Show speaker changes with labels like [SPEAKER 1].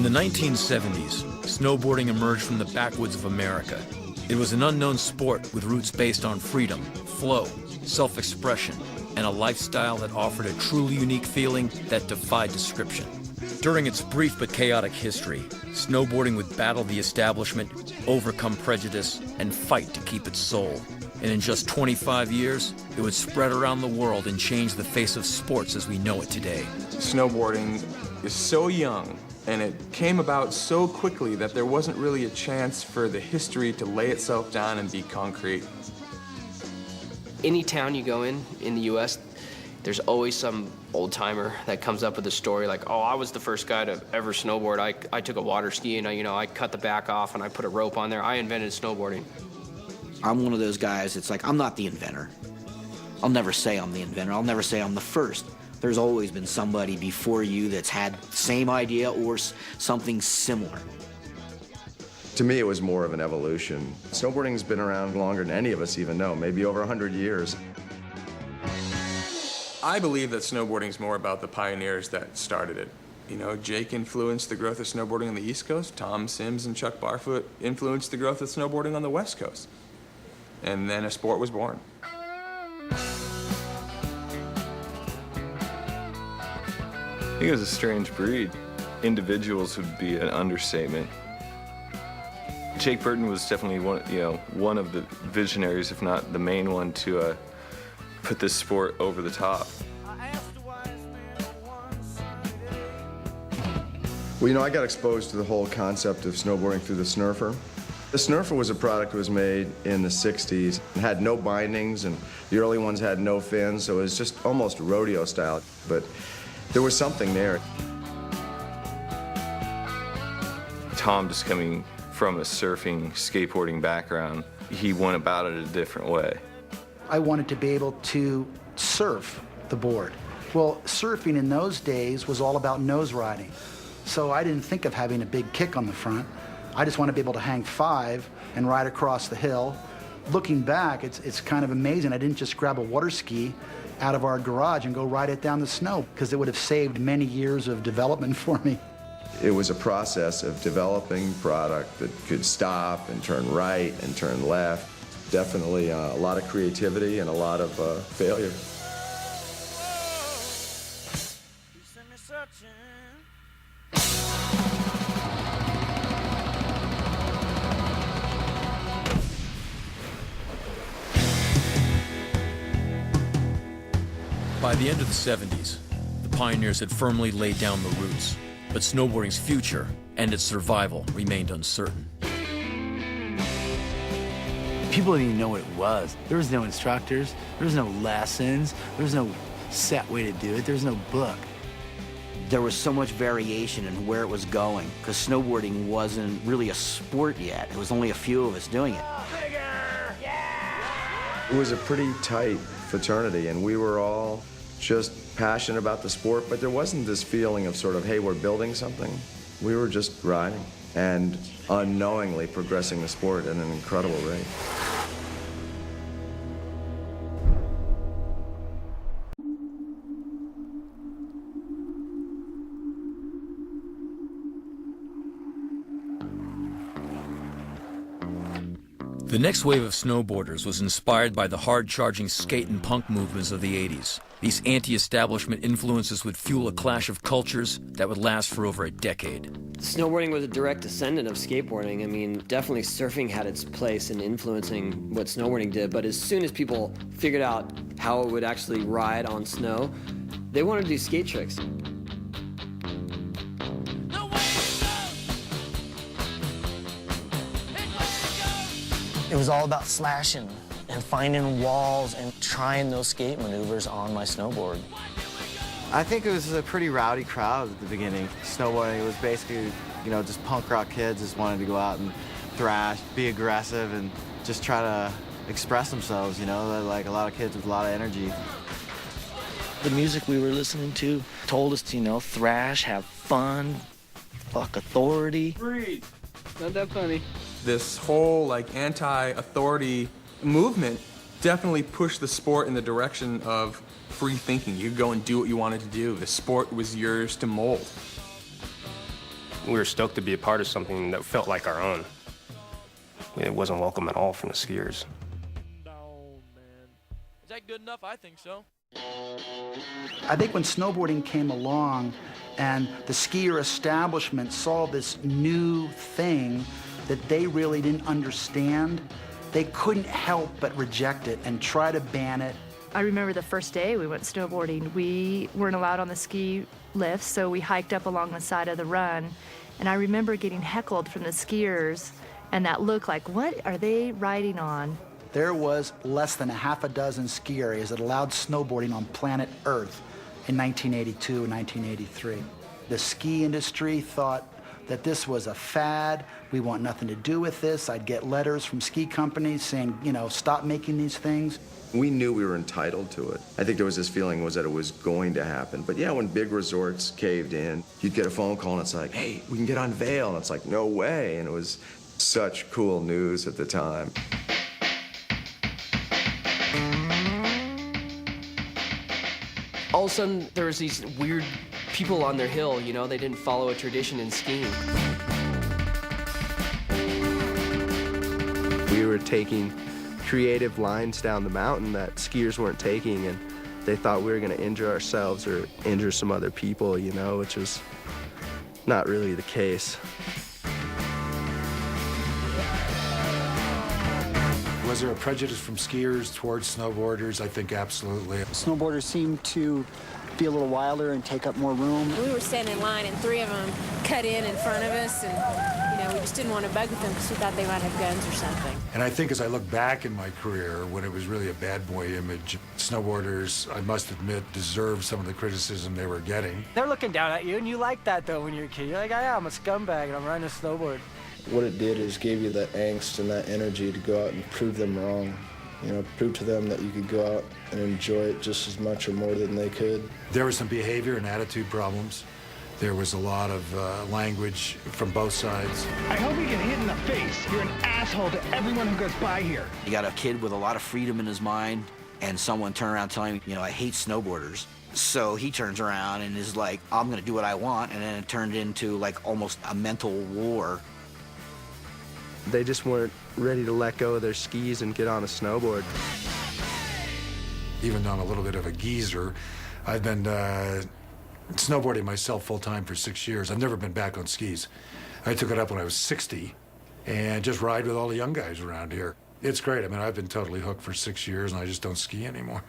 [SPEAKER 1] In the 1970s, snowboarding emerged from the backwoods of America. It was an unknown sport with roots based on freedom, flow, self-expression, and a lifestyle that offered a truly unique feeling that defied description. During its brief but chaotic history, snowboarding would battle the establishment, overcome prejudice, and fight to keep its soul. And in just 25 years, it would spread around the world and change the face of sports as we know it today.
[SPEAKER 2] Snowboarding is so young, and it came about so quickly that there wasn't really a chance for the history to lay itself down and be concrete.
[SPEAKER 3] Any town you go in the U.S., there's always some old-timer that comes up with a story like, oh, I was the first guy to ever snowboard. I took a water ski and I cut the back off and I put a rope on there. I invented snowboarding.
[SPEAKER 4] I'm one of those guys, it's like, I'm not the inventor. I'll never say I'm the inventor. I'll never say I'm the first. There's always been somebody before you that's had the same idea or something similar.
[SPEAKER 5] To me, it was more of an evolution. Snowboarding's been around longer than any of us even know, maybe over 100 years.
[SPEAKER 2] I believe that snowboarding is more about the pioneers that started it. You know, Jake influenced the growth of snowboarding on the East Coast. Tom Sims and Chuck Barfoot influenced the growth of snowboarding on the West Coast. And then a sport was born.
[SPEAKER 6] I think it was a strange breed. Individuals would be an understatement. Jake Burton was definitely one of the visionaries, if not the main one, to put this sport over the top.
[SPEAKER 5] Well, you know, I got exposed to the whole concept of snowboarding through the snurfer. The snurfer was a product that was made in the 60s. It had no bindings, and the early ones had no fins, so it was just almost rodeo style. But there was something there.
[SPEAKER 6] Tom, just coming from a surfing, skateboarding background, he went about it a different way.
[SPEAKER 7] I wanted to be able to surf the board. Well, surfing in those days was all about nose riding. So I didn't think of having a big kick on the front. I just wanted to be able to hang 5 and ride across the hill. Looking back, it's kind of amazing. I didn't just grab a water ski out of our garage and go ride it down the snow, because it would have saved many years of development for me.
[SPEAKER 5] It was a process of developing product that could stop and turn right and turn left. Definitely a lot of creativity and a lot of failure.
[SPEAKER 1] By the end of the 70s, the pioneers had firmly laid down the roots, but snowboarding's future and its survival remained uncertain.
[SPEAKER 8] People didn't even know what it was. There was no instructors, there was no lessons, there was no set way to do it, there was no book.
[SPEAKER 4] There was so much variation in where it was going, because snowboarding wasn't really a sport yet. There was only a few of us doing it.
[SPEAKER 5] It was a pretty tight fraternity, and we were all just passionate about the sport, but there wasn't this feeling of sort of, hey, we're building something. We were just riding and unknowingly progressing the sport at an incredible rate.
[SPEAKER 1] The next wave of snowboarders was inspired by the hard-charging skate and punk movements of the 80s. These anti-establishment influences would fuel a clash of cultures that would last for over a decade.
[SPEAKER 3] Snowboarding was a direct descendant of skateboarding. I mean, definitely surfing had its place in influencing what snowboarding did, but as soon as people figured out how it would actually ride on snow, they wanted to do skate tricks.
[SPEAKER 9] It was all about slashing and finding walls and trying those skate maneuvers on my snowboard.
[SPEAKER 10] I think it was a pretty rowdy crowd at the beginning. Snowboarding was basically, you know, just punk rock kids just wanted to go out and thrash, be aggressive, and just try to express themselves, you know? They're like a lot of kids with a lot of energy.
[SPEAKER 8] The music we were listening to told us to, you know, thrash, have fun, fuck authority.
[SPEAKER 3] Breathe. Not that funny.
[SPEAKER 2] This whole like anti-authority movement definitely pushed the sport in the direction of free thinking. You could go and do what you wanted to do. The sport was yours to mold.
[SPEAKER 11] We were stoked to be a part of something that felt like our own. It wasn't welcome at all from the skiers.
[SPEAKER 12] No, man. Is that good enough? I think so.
[SPEAKER 7] I think when snowboarding came along and the skier establishment saw this new thing that they really didn't understand, they couldn't help but reject it and try to ban it.
[SPEAKER 13] I remember the first day we went snowboarding, we weren't allowed on the ski lifts, so we hiked up along the side of the run. And I remember getting heckled from the skiers and that look like, what are they riding on?
[SPEAKER 7] There was less than a half a dozen ski areas that allowed snowboarding on planet Earth in 1982 and 1983. The ski industry thought that this was a fad. We want nothing to do with this. I'd get letters from ski companies saying, you know, stop making these things.
[SPEAKER 5] We knew we were entitled to it. I think there was this feeling was that it was going to happen. But yeah, when big resorts caved in, you'd get a phone call and it's like, hey, we can get on Vail. And it's like, no way. And it was such cool news at the time.
[SPEAKER 3] All of a sudden, there was these weird people on their hill, you know, they didn't follow a tradition in skiing.
[SPEAKER 14] We were taking creative lines down the mountain that skiers weren't taking, and they thought we were going to injure ourselves or injure some other people, you know, which was not really the case.
[SPEAKER 15] Was there a prejudice from skiers towards snowboarders? I think absolutely.
[SPEAKER 16] Snowboarders seem to be a little wilder and take up more room.
[SPEAKER 17] We were standing in line and 3 of them cut in front of us, and you know, we just didn't want to bug with them because we thought they might have guns or something.
[SPEAKER 15] And I think as I look back in my career, when it was really a bad boy image, snowboarders, I must admit, deserved some of the criticism they were getting.
[SPEAKER 18] They're looking down at you, and you like that, though, when you're a kid. You're like, oh, yeah, I'm a scumbag, and I'm riding a snowboard.
[SPEAKER 14] What it did is gave you that angst and that energy to go out and prove them wrong. You know, prove to them that you could go out and enjoy it just as much or more than they could.
[SPEAKER 15] There were some behavior and attitude problems. There was a lot of language from both sides.
[SPEAKER 19] I hope you get hit in the face. You're an asshole to everyone who goes by here.
[SPEAKER 4] You got a kid with a lot of freedom in his mind, and someone turn around telling him, you know, I hate snowboarders. So he turns around and is like, I'm gonna do what I want, and then it turned into like almost a mental war.
[SPEAKER 14] They just weren't ready to let go of their skis and get on a snowboard.
[SPEAKER 15] Even though I'm a little bit of a geezer, I've been snowboarding myself full-time for 6 years. I've never been back on skis. I took it up when I was 60 and just ride with all the young guys around here. It's great. I mean, I've been totally hooked for 6 years and I just don't ski anymore.